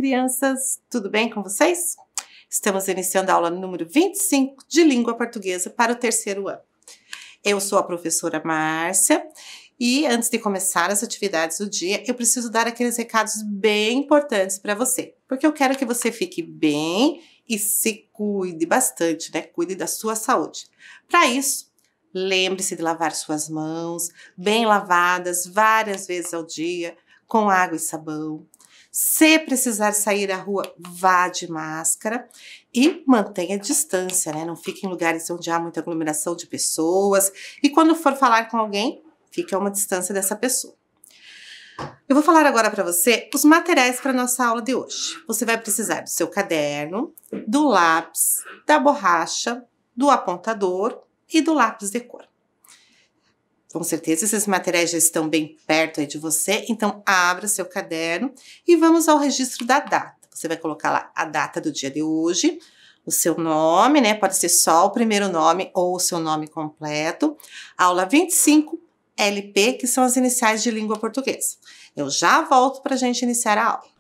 crianças! Tudo bem com vocês? Estamos iniciando a aula número 25 de Língua Portuguesa para o terceiro ano. Eu sou a professora Márcia e antes de começar as atividades do dia, eu preciso dar aqueles recados bem importantes para você, porque eu quero que você fique bem e se cuide bastante, né? Cuide da sua saúde. Para isso, lembre-se de lavar suas mãos, bem lavadas várias vezes ao dia, com água e sabão. Se precisar sair à rua, vá de máscara e mantenha a distância, né? Não fique em lugares onde há muita aglomeração de pessoas. E quando for falar com alguém, fique a uma distância dessa pessoa. Eu vou falar agora para você os materiais para a nossa aula de hoje. Você vai precisar do seu caderno, do lápis, da borracha, do apontador e do lápis de cor. Com certeza esses materiais já estão bem perto aí de você, então abra seu caderno e vamos ao registro da data. Você vai colocar lá a data do dia de hoje, o seu nome, né? Pode ser só o primeiro nome ou o seu nome completo. Aula 25, LP, que são as iniciais de língua portuguesa. Eu já volto para a gente iniciar a aula.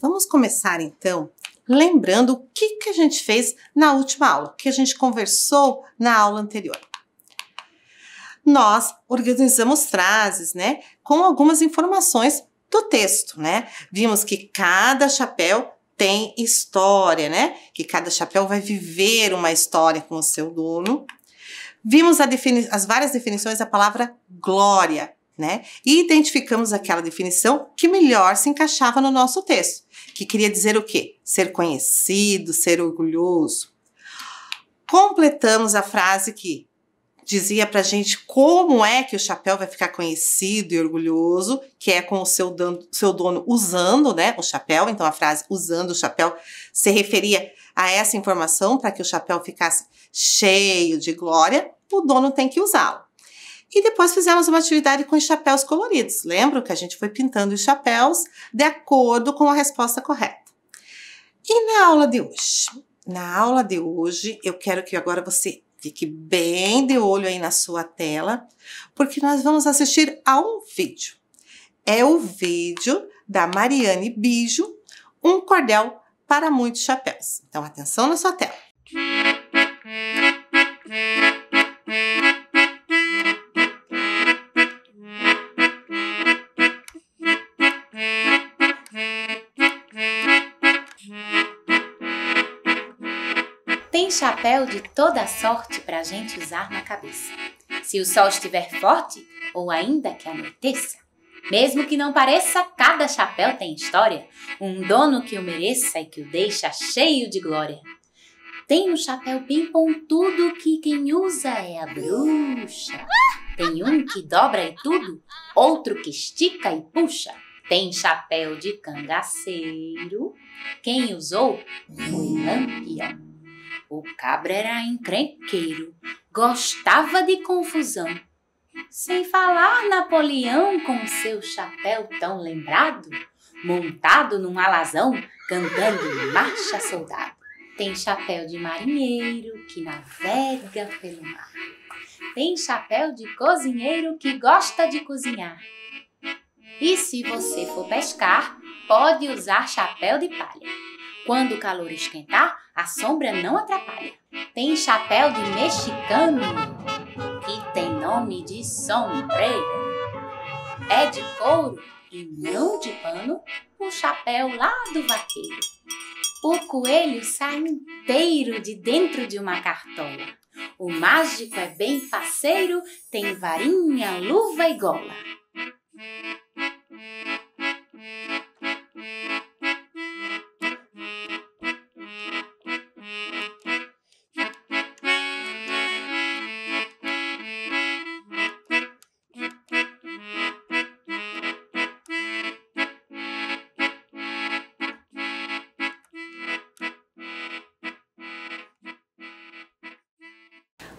Vamos começar então lembrando o que a gente fez na última aula, o que a gente conversou na aula anterior. Nós organizamos frases, né, com algumas informações do texto, né? Vimos que cada chapéu tem história, né? Que cada chapéu vai viver uma história com o seu dono. Vimos as várias definições da palavra glória, né? E identificamos aquela definição que melhor se encaixava no nosso texto, que queria dizer o quê? Ser conhecido, ser orgulhoso. Completamos a frase que dizia pra gente como é que o chapéu vai ficar conhecido e orgulhoso, que é com o seu dono usando, né, o chapéu. Então a frase usando o chapéu se referia a essa informação. Para que o chapéu ficasse cheio de glória, o dono tem que usá-lo. E depois fizemos uma atividade com os chapéus coloridos. Lembram que a gente foi pintando os chapéus de acordo com a resposta correta. E na aula de hoje? Na aula de hoje, eu quero que agora você fique bem de olho aí na sua tela, porque nós vamos assistir a um vídeo. É o vídeo da Mariane Bijo, um cordel para muitos chapéus. Então, atenção na sua tela. Tem chapéu de toda sorte pra gente usar na cabeça. Se o sol estiver forte ou ainda que anoiteça, mesmo que não pareça, cada chapéu tem história, um dono que o mereça e que o deixa cheio de glória. Tem um chapéu bem pontudo que quem usa é a bruxa. Tem um que dobra e tudo, outro que estica e puxa. Tem chapéu de cangaceiro, quem usou foi Lampião. O cabra era encrenqueiro, gostava de confusão. Sem falar Napoleão com seu chapéu tão lembrado, montado num alazão, cantando marcha soldado. Tem chapéu de marinheiro que navega pelo mar. Tem chapéu de cozinheiro que gosta de cozinhar. E se você for pescar, pode usar chapéu de palha. Quando o calor esquentar, a sombra não atrapalha. Tem chapéu de mexicano, que tem nome de sombreiro. É de couro e não de pano, o chapéu lá do vaqueiro. O coelho sai inteiro de dentro de uma cartola. O mágico é bem faceiro, tem varinha, luva e gola.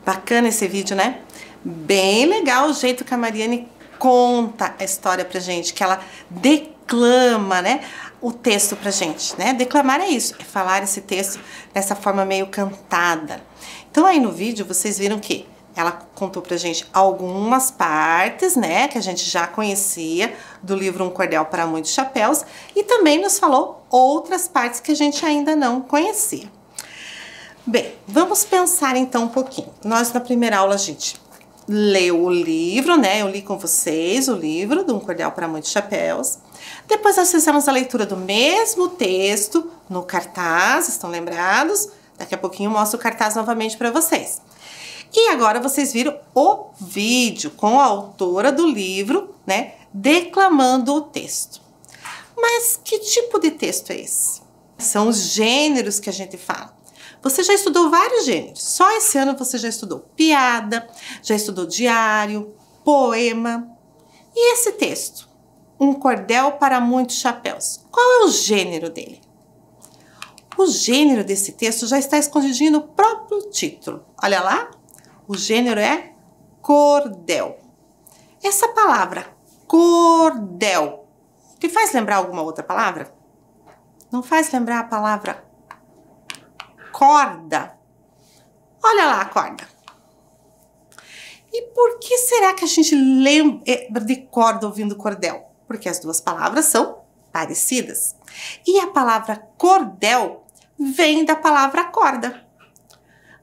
Bacana esse vídeo, né? Bem legal o jeito que a Mariane conta a história pra gente, que ela declama, né, o texto pra gente, né? Declamar é isso, é falar esse texto dessa forma meio cantada. Então aí no vídeo vocês viram que ela contou pra gente algumas partes, né, que a gente já conhecia do livro Um Cordel para Muitos Chapéus, e também nos falou outras partes que a gente ainda não conhecia. Bem, vamos pensar então um pouquinho. Nós na primeira aula a gente leu o livro, né? Eu li com vocês o livro de Um Cordel para Muitos Chapéus. Depois nós fizemos a leitura do mesmo texto no cartaz, estão lembrados? Daqui a pouquinho eu mostro o cartaz novamente para vocês. E agora vocês viram o vídeo com a autora do livro, né? Declamando o texto. Mas que tipo de texto é esse? São os gêneros que a gente fala. Você já estudou vários gêneros. Só esse ano você já estudou piada, já estudou diário, poema. E esse texto? Um Cordel para Muitos Chapéus. Qual é o gênero dele? O gênero desse texto já está escondidinho no próprio título. Olha lá. O gênero é cordel. Essa palavra, cordel, te faz lembrar alguma outra palavra? Não faz lembrar a palavra corda? Olha lá a corda. E por que será que a gente lembra de corda ouvindo cordel? Porque as duas palavras são parecidas. E a palavra cordel vem da palavra corda.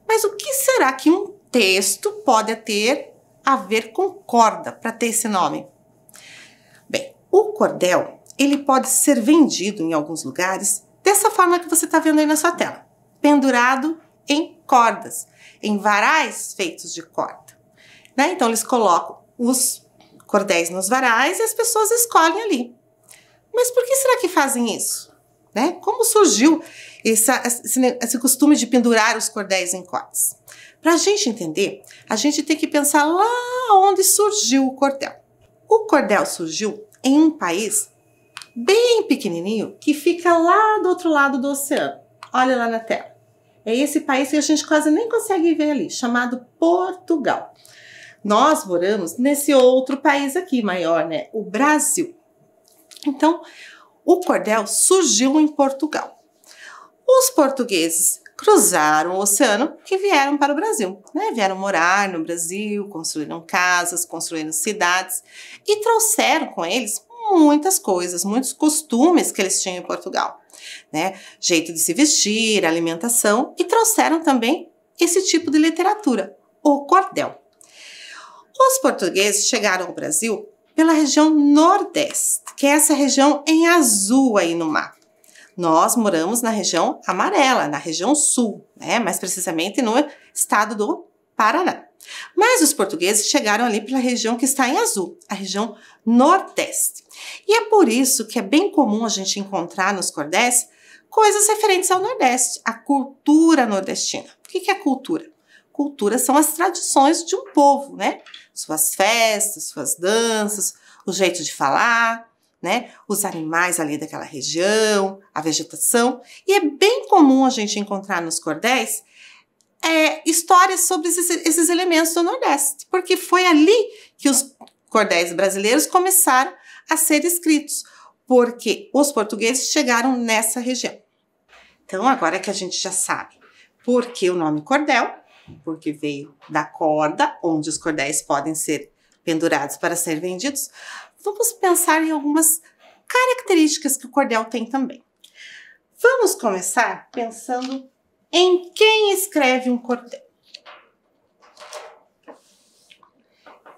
Mas o que será que um texto pode ter a ver com corda para ter esse nome? Bem, o cordel, ele pode ser vendido em alguns lugares dessa forma que você está vendo aí na sua tela. Pendurado em cordas, em varais feitos de corda. Né? Então, eles colocam os cordéis nos varais e as pessoas escolhem ali. Mas por que será que fazem isso? né? Como surgiu esse costume de pendurar os cordéis em cordas? Para a gente entender, a gente tem que pensar lá onde surgiu o cordel. O cordel surgiu em um país bem pequenininho que fica lá do outro lado do oceano. Olha lá na tela. É esse país que a gente quase nem consegue ver ali, chamado Portugal. Nós moramos nesse outro país aqui, maior, né? O Brasil. Então, o cordel surgiu em Portugal. Os portugueses cruzaram o oceano e vieram para o Brasil, né? Vieram morar no Brasil, construíram casas, construíram cidades e trouxeram com eles muitas coisas, muitos costumes que eles tinham em Portugal, né? Jeito de se vestir, alimentação, e trouxeram também esse tipo de literatura, o cordel. Os portugueses chegaram ao Brasil pela região Nordeste, que é essa região em azul aí no mapa. Nós moramos na região amarela, na região sul, né? Mais precisamente no estado do Paraná. Mas os portugueses chegaram ali pela região que está em azul, a região Nordeste. E é por isso que é bem comum a gente encontrar nos cordéis coisas referentes ao Nordeste, a cultura nordestina. O que é cultura? Cultura são as tradições de um povo, né? Suas festas, suas danças, o jeito de falar, né? Os animais ali daquela região, a vegetação. E é bem comum a gente encontrar nos cordéis histórias sobre esses elementos do Nordeste, porque foi ali que os cordéis brasileiros começaram a ser escritos, porque os portugueses chegaram nessa região. Então, agora que a gente já sabe por que o nome cordel, porque veio da corda, onde os cordéis podem ser pendurados para ser vendidos, vamos pensar em algumas características que o cordel tem também. Vamos começar pensando em quem escreve um cordel.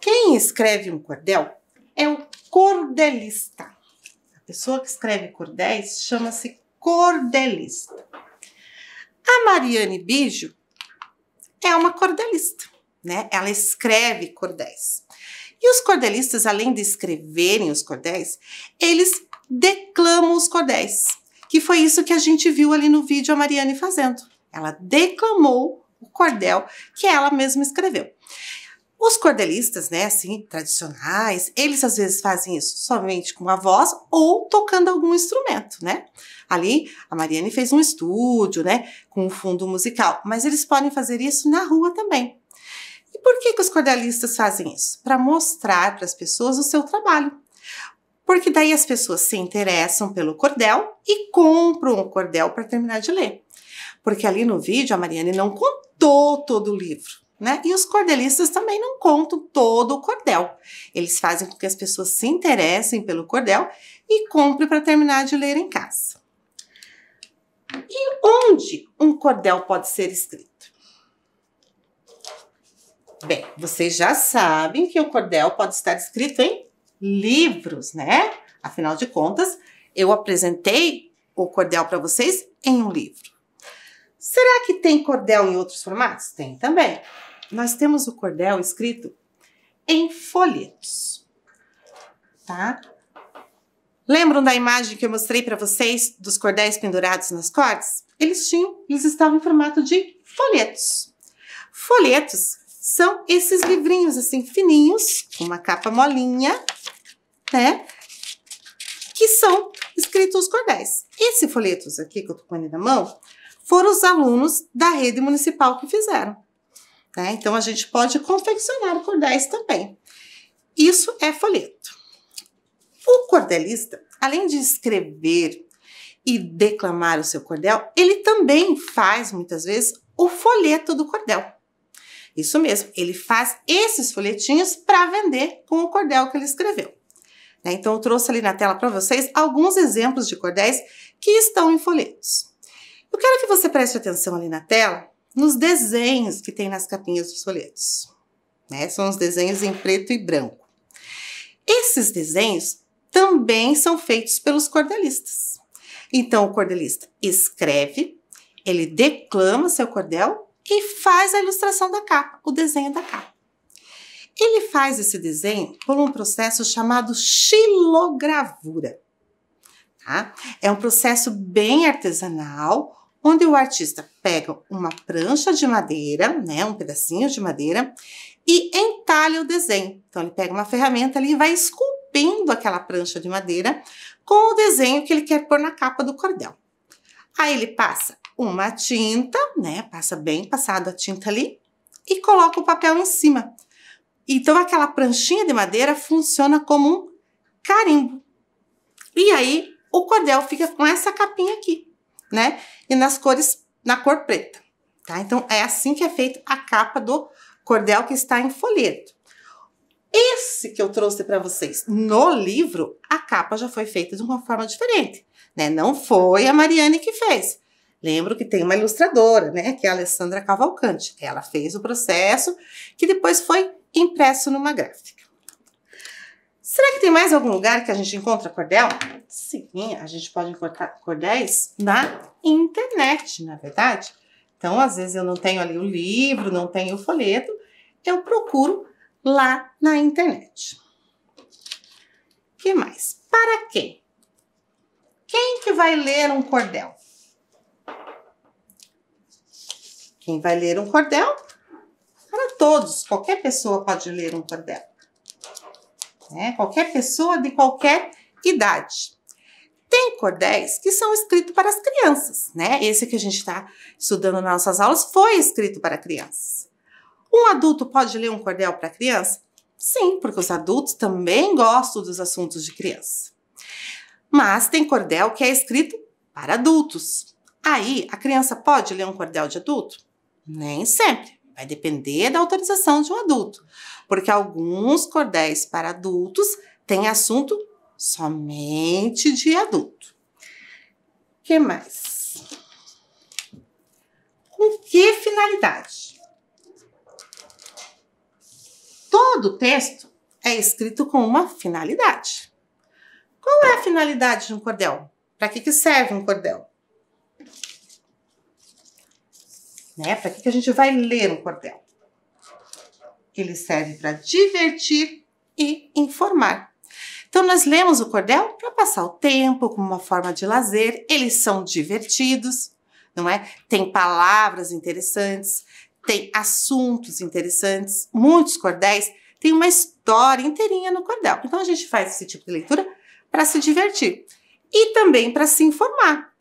Quem escreve um cordel é o cordelista. A pessoa que escreve cordéis chama-se cordelista. A Mariane Bijo é uma cordelista, né? Ela escreve cordéis. E os cordelistas, além de escreverem os cordéis, eles declamam os cordéis, que foi isso que a gente viu ali no vídeo a Mariane fazendo. Ela declamou o cordel que ela mesma escreveu. Os cordelistas, né, assim, tradicionais, eles às vezes fazem isso somente com a voz ou tocando algum instrumento, né? Ali, a Mariane fez um estúdio, né, com um fundo musical, mas eles podem fazer isso na rua também. E por que os cordelistas fazem isso? Para mostrar para as pessoas o seu trabalho. Porque daí as pessoas se interessam pelo cordel e compram o cordel para terminar de ler. Porque ali no vídeo a Mariane não contou todo o livro, né? E os cordelistas também não contam todo o cordel. Eles fazem com que as pessoas se interessem pelo cordel e comprem para terminar de ler em casa. E onde um cordel pode ser escrito? Bem, vocês já sabem que o cordel pode estar escrito em livros, né? Afinal de contas, eu apresentei o cordel para vocês em um livro. Será que tem cordel em outros formatos? Tem também. Nós temos o cordel escrito em folhetos, tá? Lembram da imagem que eu mostrei para vocês dos cordéis pendurados nas cordas? Eles estavam em formato de folhetos. Folhetos são esses livrinhos assim fininhos, com uma capa molinha, né? Que são escritos os cordéis. Esses folhetos aqui que eu tô pondo na mão foram os alunos da rede municipal que fizeram, né? Então a gente pode confeccionar cordéis também. Isso é folheto. O cordelista, além de escrever e declamar o seu cordel, ele também faz muitas vezes o folheto do cordel. Isso mesmo, ele faz esses folhetinhos para vender com o cordel que ele escreveu. Então, eu trouxe ali na tela para vocês alguns exemplos de cordéis que estão em folhetos. Eu quero que você preste atenção ali na tela nos desenhos que tem nas capinhas dos folhetos, né? São os desenhos em preto e branco. Esses desenhos também são feitos pelos cordelistas. Então, o cordelista escreve, ele declama seu cordel e faz a ilustração da capa, o desenho da capa. Ele faz esse desenho por um processo chamado xilogravura. tá? É um processo bem artesanal, onde o artista pega uma prancha de madeira, né, um pedacinho de madeira, e entalha o desenho. Então, ele pega uma ferramenta ali e vai esculpindo aquela prancha de madeira com o desenho que ele quer pôr na capa do cordel. Aí ele passa uma tinta, né, passa bem passado a tinta ali, e coloca o papel em cima. Então, aquela pranchinha de madeira funciona como um carimbo. E aí, o cordel fica com essa capinha aqui, né? E na cor preta, tá? Então, é assim que é feita a capa do cordel que está em folheto. Esse que eu trouxe para vocês no livro, a capa já foi feita de uma forma diferente, né? Não foi a Mariane que fez. Lembro que tem uma ilustradora, né? Que é a Alessandra Cavalcante. Ela fez o processo que depois foi impresso numa gráfica. Será que tem mais algum lugar que a gente encontra cordel? Sim, a gente pode encontrar cordéis na internet, na verdade. Então, às vezes eu não tenho ali o livro, não tenho o folheto, eu procuro lá na internet. O que mais? Para quem? Quem que vai ler um cordel? Quem vai ler um cordel? Para todos, qualquer pessoa pode ler um cordel. Né? Qualquer pessoa de qualquer idade. Tem cordéis que são escritos para as crianças, né? Esse que a gente está estudando nas nossas aulas foi escrito para crianças. Um adulto pode ler um cordel para criança? Sim, porque os adultos também gostam dos assuntos de criança. Mas tem cordel que é escrito para adultos. Aí, a criança pode ler um cordel de adulto? Nem sempre. Vai depender da autorização de um adulto. Porque alguns cordéis para adultos têm assunto somente de adulto. O que mais? Com que finalidade? Todo texto é escrito com uma finalidade. Qual é a finalidade de um cordel? Para que serve um cordel? Né? Para que a gente vai ler um cordel? Ele serve para divertir e informar. Então, nós lemos o cordel para passar o tempo, como uma forma de lazer. Eles são divertidos, não é? Tem palavras interessantes, tem assuntos interessantes. Muitos cordéis têm uma história inteirinha no cordel. Então, a gente faz esse tipo de leitura para se divertir e também para se informar.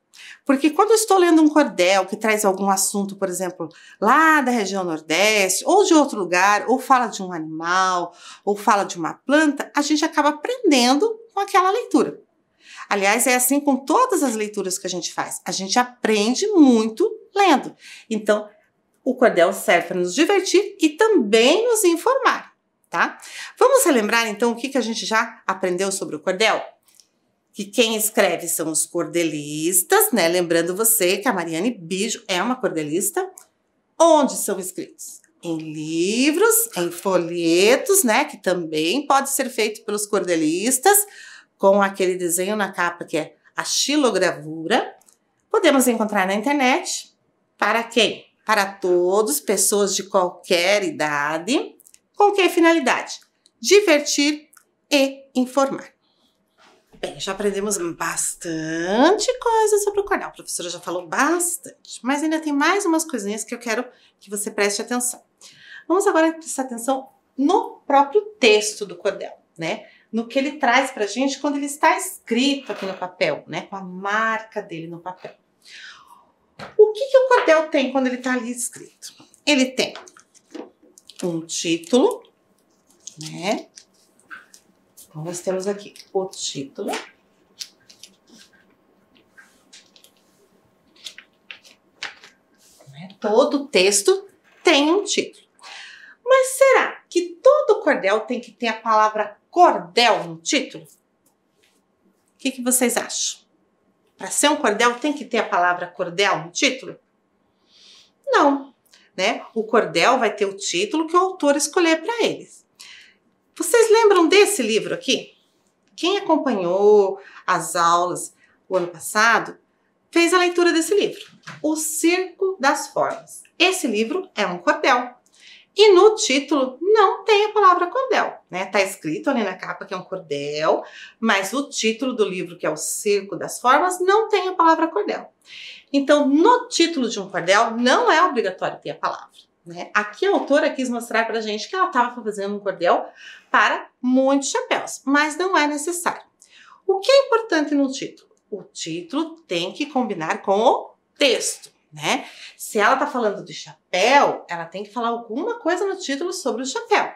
Porque quando eu estou lendo um cordel que traz algum assunto, por exemplo, lá da região Nordeste, ou de outro lugar, ou fala de um animal, ou fala de uma planta, a gente acaba aprendendo com aquela leitura. Aliás, é assim com todas as leituras que a gente faz. A gente aprende muito lendo. Então, o cordel serve para nos divertir e também nos informar, tá? Vamos relembrar, então, o que a gente já aprendeu sobre o cordel? Que quem escreve são os cordelistas, né? Lembrando você que a Mariane Bijo é uma cordelista. Onde são escritos? Em livros, em folhetos, né? Que também pode ser feito pelos cordelistas, com aquele desenho na capa que é a xilogravura. Podemos encontrar na internet. Para quem? Para todos, pessoas de qualquer idade. Com que finalidade? Divertir e informar. Bem, já aprendemos bastante coisa sobre o cordel. A professora já falou bastante, mas ainda tem mais umas coisinhas que eu quero que você preste atenção. Vamos agora prestar atenção no próprio texto do cordel, né? No que ele traz pra gente quando ele está escrito aqui no papel, né? Com a marca dele no papel. O que o cordel tem quando ele tá ali escrito? Ele tem um título, né? Então, nós temos aqui o título. Todo texto tem um título. Mas será que todo cordel tem que ter a palavra cordel no título? O que vocês acham? Para ser um cordel tem que ter a palavra cordel no título? Não, né? O cordel vai ter o título que o autor escolher para eles. Vocês lembram desse livro aqui? Quem acompanhou as aulas o ano passado fez a leitura desse livro, O Circo das Formas. Esse livro é um cordel. E no título não tem a palavra cordel, né? Tá escrito ali na capa que é um cordel, mas o título do livro, que é o Circo das Formas, não tem a palavra cordel. Então, no título de um cordel, não é obrigatório ter a palavra, né? Aqui a autora quis mostrar pra gente que ela estava fazendo um cordel para muitos chapéus, mas não é necessário. O que é importante no título? O título tem que combinar com o texto, né? Se ela tá falando de chapéu, ela tem que falar alguma coisa no título sobre o chapéu.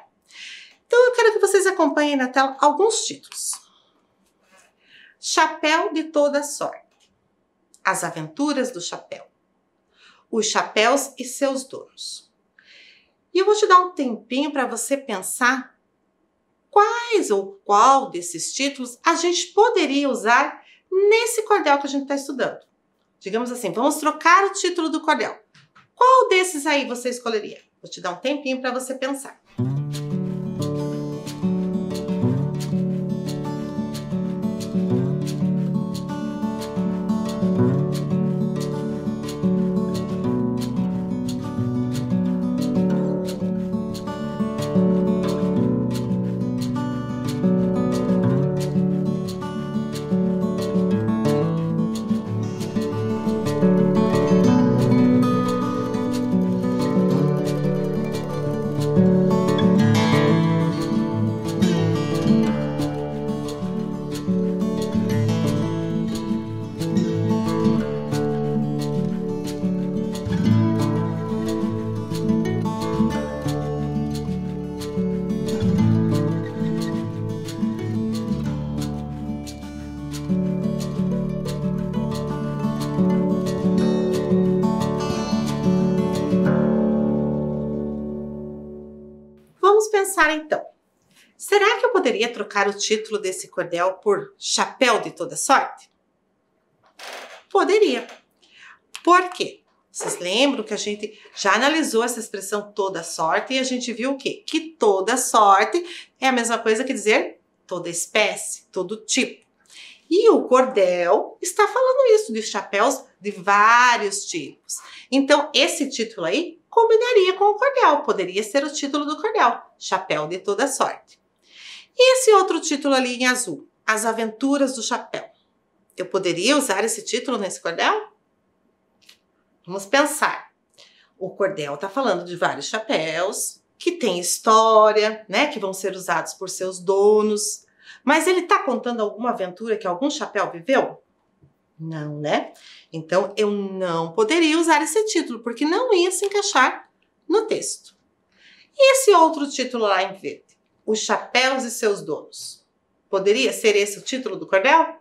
Então eu quero que vocês acompanhem na tela alguns títulos. Chapéu de toda sorte. As aventuras do chapéu. Os chapéus e seus donos. E eu vou te dar um tempinho para você pensar quais ou qual desses títulos a gente poderia usar nesse cordel que a gente está estudando. Digamos assim, vamos trocar o título do cordel. Qual desses aí você escolheria? Vou te dar um tempinho para você pensar. Vamos pensar então. Será que eu poderia trocar o título desse cordel por Chapéu de Toda Sorte? Poderia. Por quê? Vocês lembram que a gente já analisou essa expressão toda sorte e a gente viu o quê? Que toda sorte é a mesma coisa que dizer toda espécie, todo tipo. E o cordel está falando isso, de chapéus de vários tipos. Então, esse título aí combinaria com o cordel, poderia ser o título do cordel, Chapéu de Toda Sorte. E esse outro título ali em azul, As Aventuras do Chapéu. Eu poderia usar esse título nesse cordel? Vamos pensar. O cordel está falando de vários chapéus que têm história, né, que vão ser usados por seus donos. Mas ele está contando alguma aventura que algum chapéu viveu? Não, né? Então, eu não poderia usar esse título, porque não ia se encaixar no texto. E esse outro título lá em verde? Os Chapéus e Seus Donos. Poderia ser esse o título do cordel?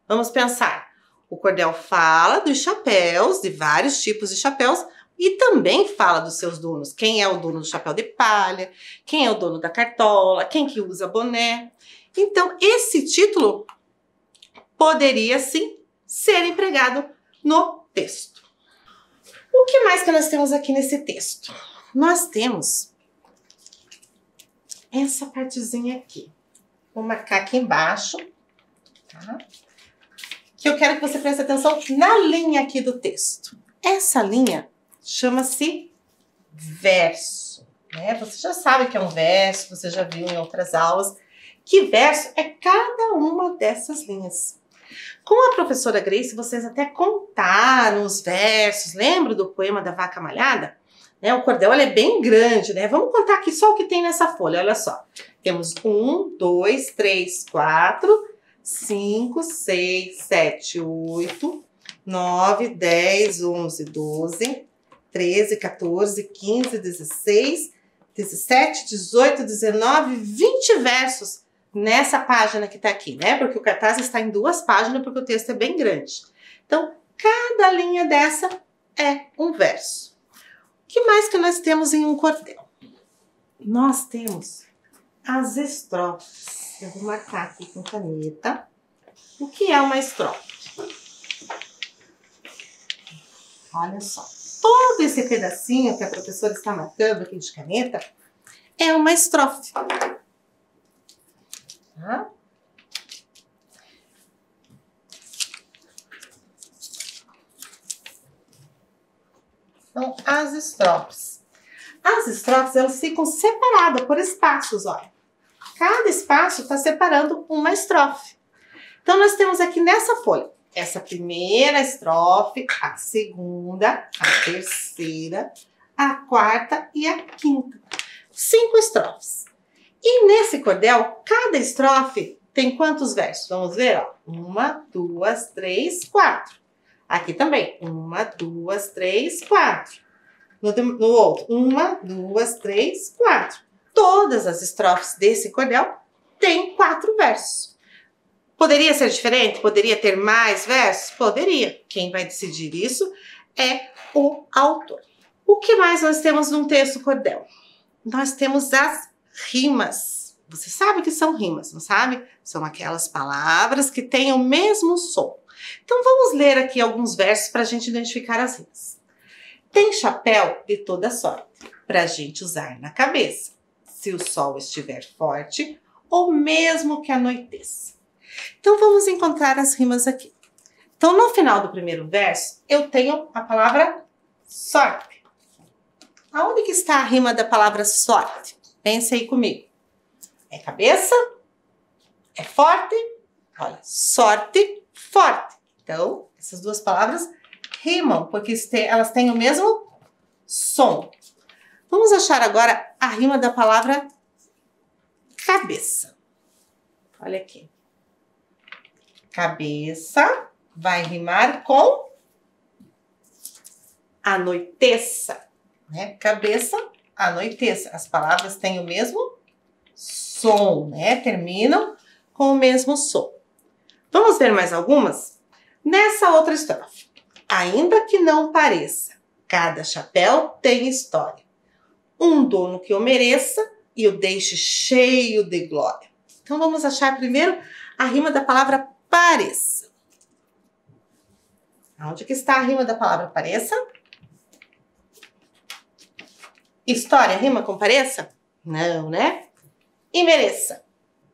Vamos pensar. O cordel fala dos chapéus, de vários tipos de chapéus, e também fala dos seus donos. Quem é o dono do chapéu de palha, quem é o dono da cartola, quem que usa boné. Então, esse título poderia, sim, ser empregado no texto. O que mais que nós temos aqui nesse texto? Nós temos essa partezinha aqui. Vou marcar aqui embaixo, tá? Que eu quero que você preste atenção na linha aqui do texto. Essa linha chama-se verso, né? Você já sabe que é um verso, você já viu em outras aulas. Que verso é cada uma dessas linhas. Com a professora Grace, vocês até contaram os versos. Lembra do poema da Vaca Malhada? Né? O cordel é bem grande, né? Vamos contar aqui só o que tem nessa folha, olha só. Temos 1, 2, 3, 4, 5, 6, 7, 8, 9, 10, 11, 12, 13, 14, 15, 16, 17, 18, 19, 20 versos nessa página que está aqui, né? Porque o cartaz está em 2 páginas, porque o texto é bem grande. Então, cada linha dessa é um verso. O que mais que nós temos em um cordel? Nós temos as estrofes. Eu vou marcar aqui com caneta. O que é uma estrofe? Olha só. Todo esse pedacinho que a professora está marcando aqui de caneta é uma estrofe. Tá? Então, as estrofes. As estrofes, elas ficam separadas por espaços, olha. Cada espaço está separando uma estrofe. Então, nós temos aqui nessa folha, essa primeira estrofe, a segunda, a terceira, a quarta e a quinta. 5 estrofes. E nesse cordel, cada estrofe tem quantos versos? Vamos ver, ó. 1, 2, 3, 4. Aqui também. 1, 2, 3, 4. No outro. 1, 2, 3, 4. Todas as estrofes desse cordel têm 4 versos. Poderia ser diferente? Poderia ter mais versos? Poderia. Quem vai decidir isso é o autor. O que mais nós temos num texto cordel? Nós temos as rimas. Você sabe o que são rimas, não sabe? São aquelas palavras que têm o mesmo som. Então vamos ler aqui alguns versos para a gente identificar as rimas. Tem chapéu de toda sorte, para a gente usar na cabeça, se o sol estiver forte ou mesmo que anoiteça. Então vamos encontrar as rimas aqui. Então no final do primeiro verso eu tenho a palavra sorte. Aonde que está a rima da palavra sorte? Pense aí comigo. É cabeça? É forte? Olha, sorte, forte. Então, essas duas palavras rimam, porque elas têm o mesmo som. Vamos achar agora a rima da palavra cabeça. Olha aqui. Cabeça vai rimar com anoiteça. Né? Cabeça, anoiteça. As palavras têm o mesmo som, né? Terminam com o mesmo som. Vamos ver mais algumas? Nessa outra estrofe. Ainda que não pareça, cada chapéu tem história. Um dono que o mereça e o deixe cheio de glória. Então vamos achar primeiro a rima da palavra pareça. Onde que está a rima da palavra pareça? História rima com pareça? Não, né? E mereça?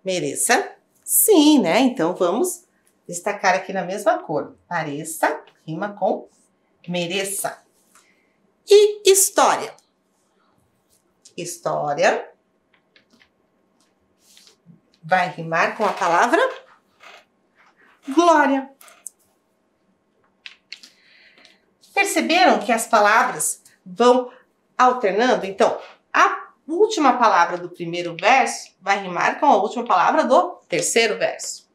Mereça? Sim, né? Então vamos destacar aqui na mesma cor. Pareça rima com mereça. E história? História vai rimar com a palavra glória. Perceberam que as palavras vão alternando? Então, a última palavra do primeiro verso vai rimar com a última palavra do terceiro verso.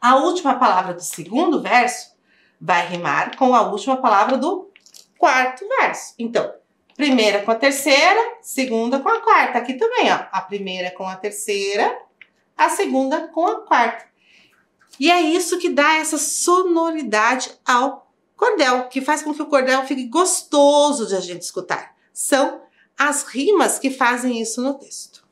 A última palavra do segundo verso vai rimar com a última palavra do quarto verso. Então, primeira com a terceira, segunda com a quarta. Aqui também, ó. A primeira com a terceira, a segunda com a quarta. E é isso que dá essa sonoridade ao cordel, que faz com que o cordel fique gostoso de a gente escutar. São as rimas que fazem isso no texto.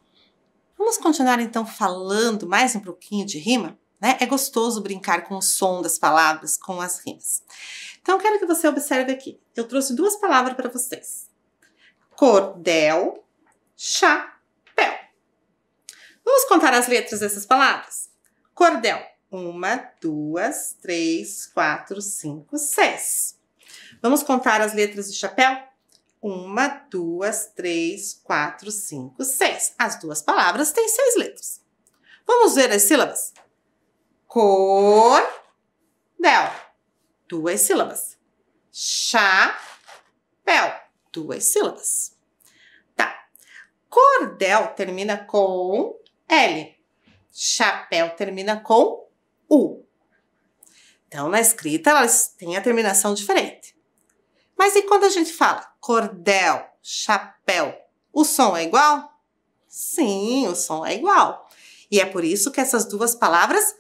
Vamos continuar então falando mais um pouquinho de rima, né? É gostoso brincar com o som das palavras, com as rimas. Então eu quero que você observe aqui. Eu trouxe 2 palavras para vocês. Cordel, chapéu. Vamos contar as letras dessas palavras? Cordel. 1, 2, 3, 4, 5, 6. Vamos contar as letras de chapéu? 1, 2, 3, 4, 5, 6. As 2 palavras têm 6 letras. Vamos ver as sílabas? Cordel. 2 sílabas. Chapéu. 2 sílabas. Tá. Cordel termina com L. Chapéu termina com U. Então, na escrita, elas têm a terminação diferente. Mas e quando a gente fala cordel, chapéu, o som é igual? Sim, o som é igual. E é por isso que essas 2 palavras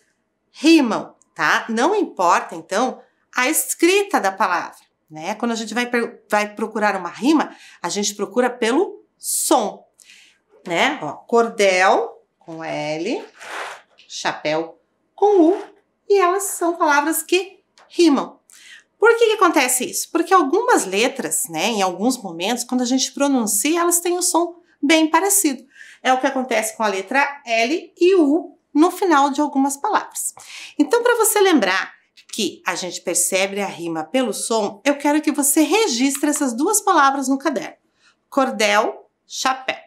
rimam, tá? Não importa, então, a escrita da palavra, né? Quando a gente vai procurar uma rima, a gente procura pelo som, né? Ó, cordel com L, chapéu com U, e elas são palavras que rimam. Por que acontece isso? Porque algumas letras, né, em alguns momentos, quando a gente pronuncia, elas têm um som bem parecido. É o que acontece com a letra L e U no final de algumas palavras. Então, para você lembrar que a gente percebe a rima pelo som, eu quero que você registre essas 2 palavras no caderno. cordel, chapéu.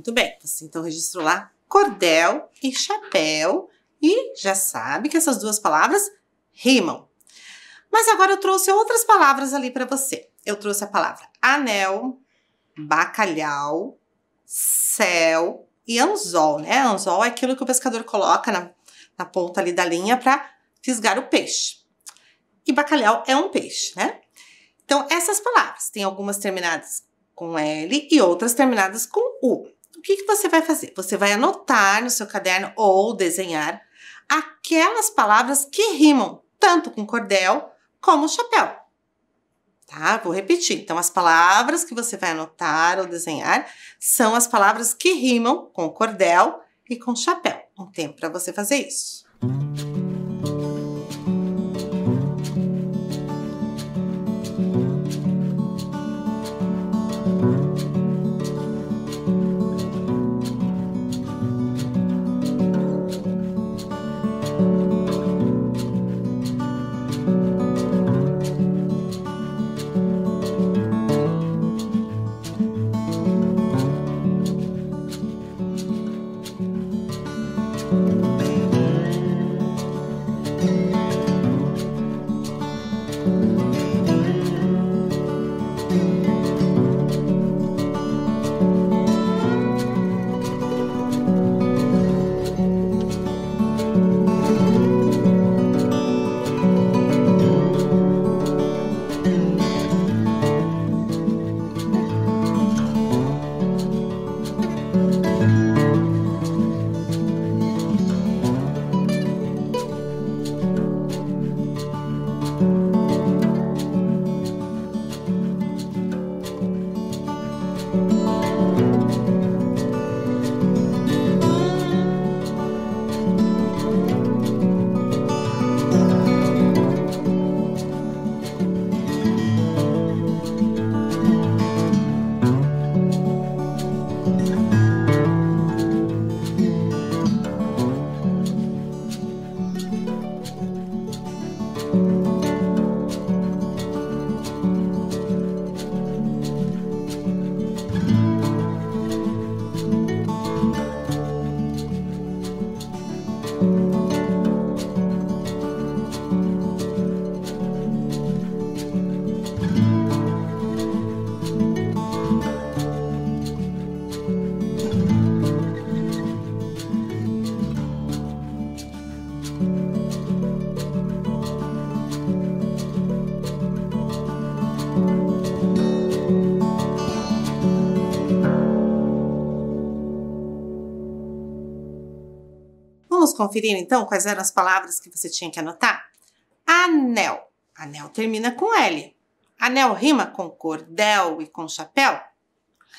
Muito bem, você então registrou lá cordel e chapéu e já sabe que essas duas palavras rimam. Mas agora eu trouxe outras palavras ali para você. Eu trouxe a palavra anel, bacalhau, céu e anzol, né? Anzol é aquilo que o pescador coloca na ponta ali da linha para fisgar o peixe. E bacalhau é um peixe, né? Então, essas palavras, tem algumas terminadas com L e outras terminadas com U. O que você vai fazer? Você vai anotar no seu caderno ou desenhar aquelas palavras que rimam, tanto com cordel como chapéu. Tá? Vou repetir. Então, as palavras que você vai anotar ou desenhar são as palavras que rimam com cordel e com chapéu. Um tempo para você fazer isso. Vamos conferir, então, quais eram as palavras que você tinha que anotar? Anel. Anel termina com L. Anel rima com cordel e com chapéu?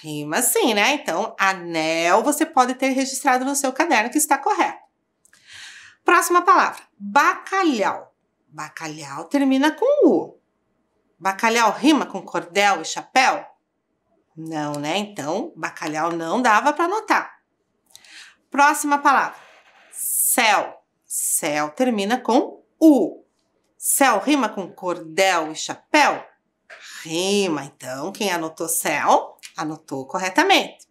Rima sim, né? Então, anel você pode ter registrado no seu caderno que está correto. Próxima palavra, bacalhau. Bacalhau termina com U. Bacalhau rima com cordel e chapéu? Não, né? Então, bacalhau não dava para anotar. Próxima palavra, céu. Céu termina com U. Céu rima com cordel e chapéu? Rima. Então, quem anotou céu, anotou corretamente.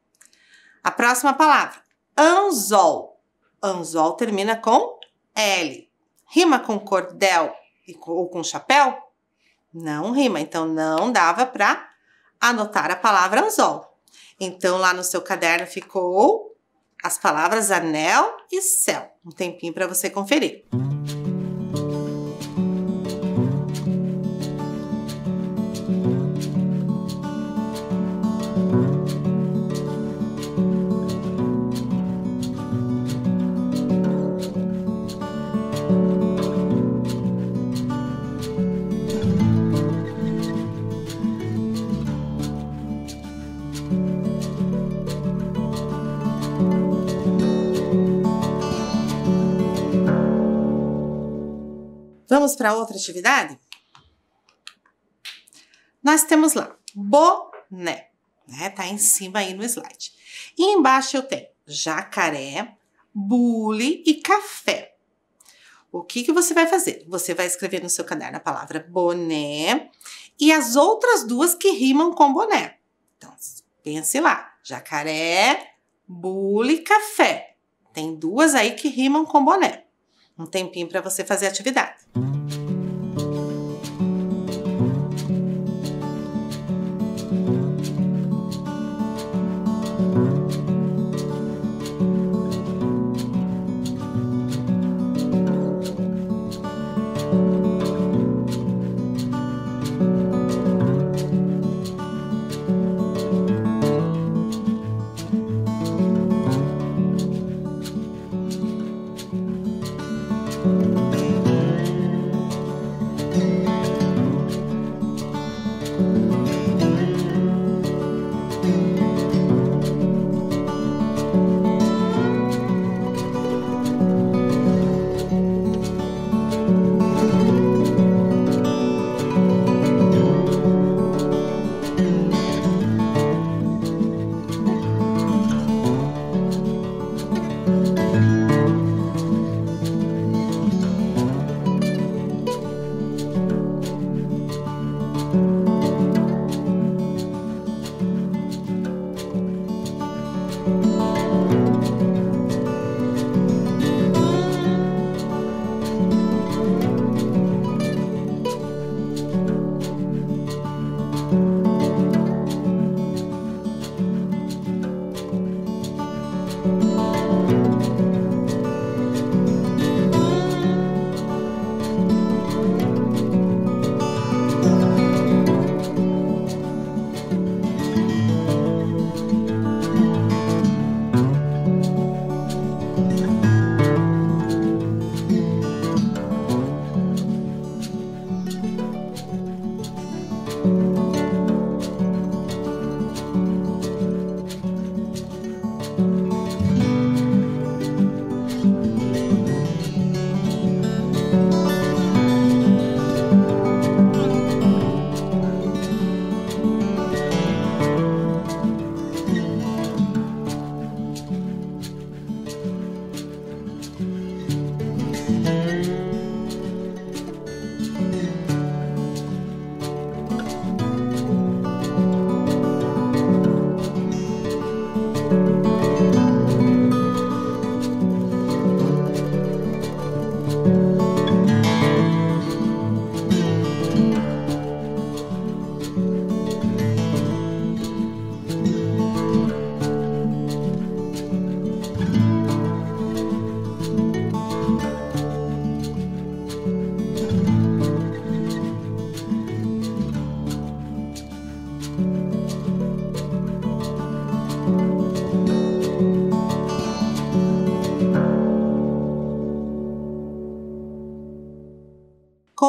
A próxima palavra, anzol. Anzol termina com L. Rima com cordel ou com chapéu? Não rima, então não dava para anotar a palavra anzol. Então, lá no seu caderno ficou as palavras anel e céu. Um tempinho para você conferir. Vamos para outra atividade? Nós temos lá, boné, né? Tá em cima aí no slide. E embaixo eu tenho jacaré, bule e café. O que você vai fazer? Você vai escrever no seu caderno a palavra boné e as outras duas que rimam com boné. Então, pense lá, jacaré, bule e café. Tem duas aí que rimam com boné. Um tempinho para você fazer a atividade.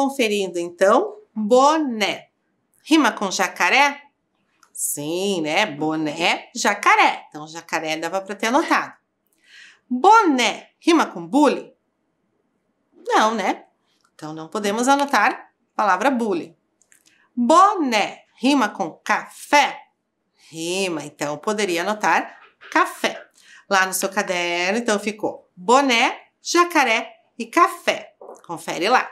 Conferindo, então, boné. Rima com jacaré? Sim, né? Boné, jacaré. Então, jacaré dava para ter anotado. Boné rima com bule? Não, né? Então, não podemos anotar a palavra bule. Boné rima com café? Rima, então poderia anotar café. Lá no seu caderno, então ficou boné, jacaré e café. Confere lá.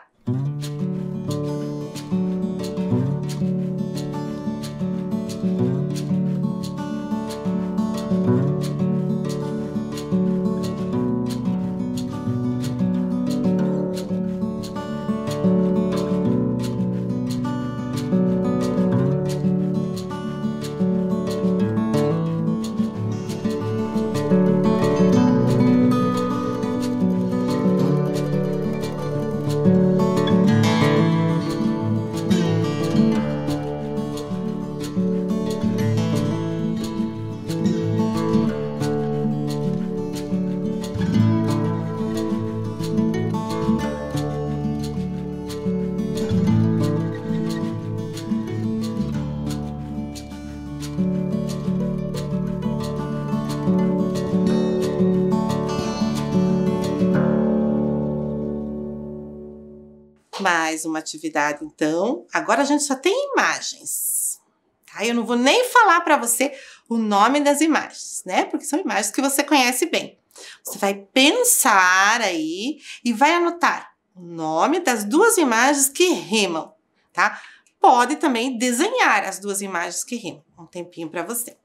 Mais uma atividade, então. Agora a gente só tem imagens, tá? Eu não vou nem falar para você o nome das imagens, né? Porque são imagens que você conhece bem. Você vai pensar aí e vai anotar o nome das duas imagens que rimam, tá? Pode também desenhar as duas imagens que rimam. Um tempinho para você.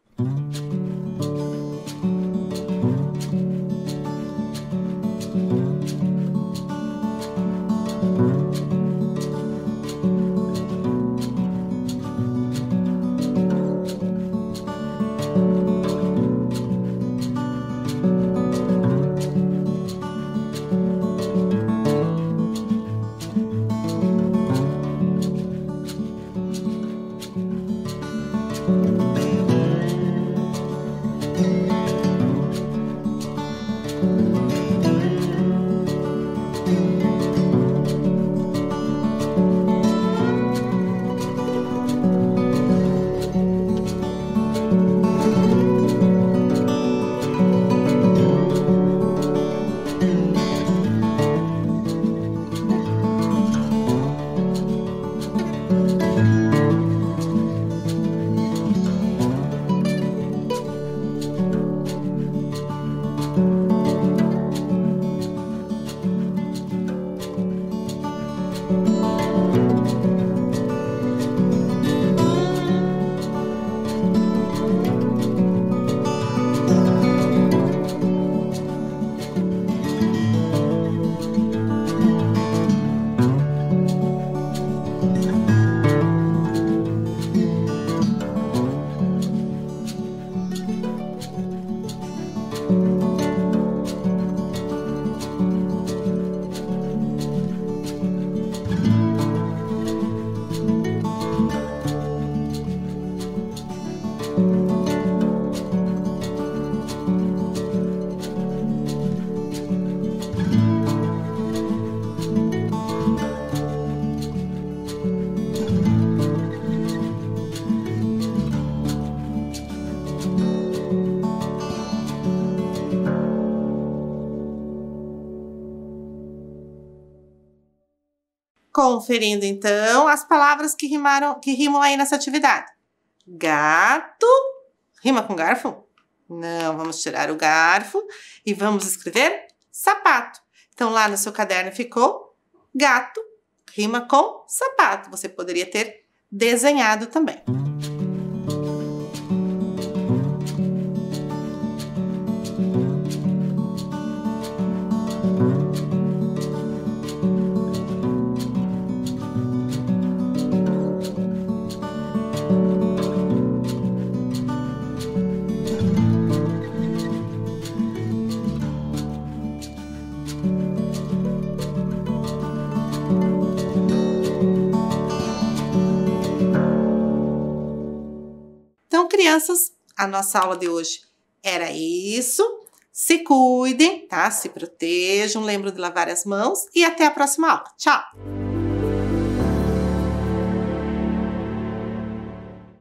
Conferindo, então, as palavras que rimam aí nessa atividade. Gato, rima com garfo? Não, vamos tirar o garfo e vamos escrever sapato. Então, lá no seu caderno ficou gato, rima com sapato. Você poderia ter desenhado também. Então, crianças, a nossa aula de hoje era isso. Se cuidem, tá? Se protejam, lembrem de lavar as mãos e até a próxima aula. Tchau!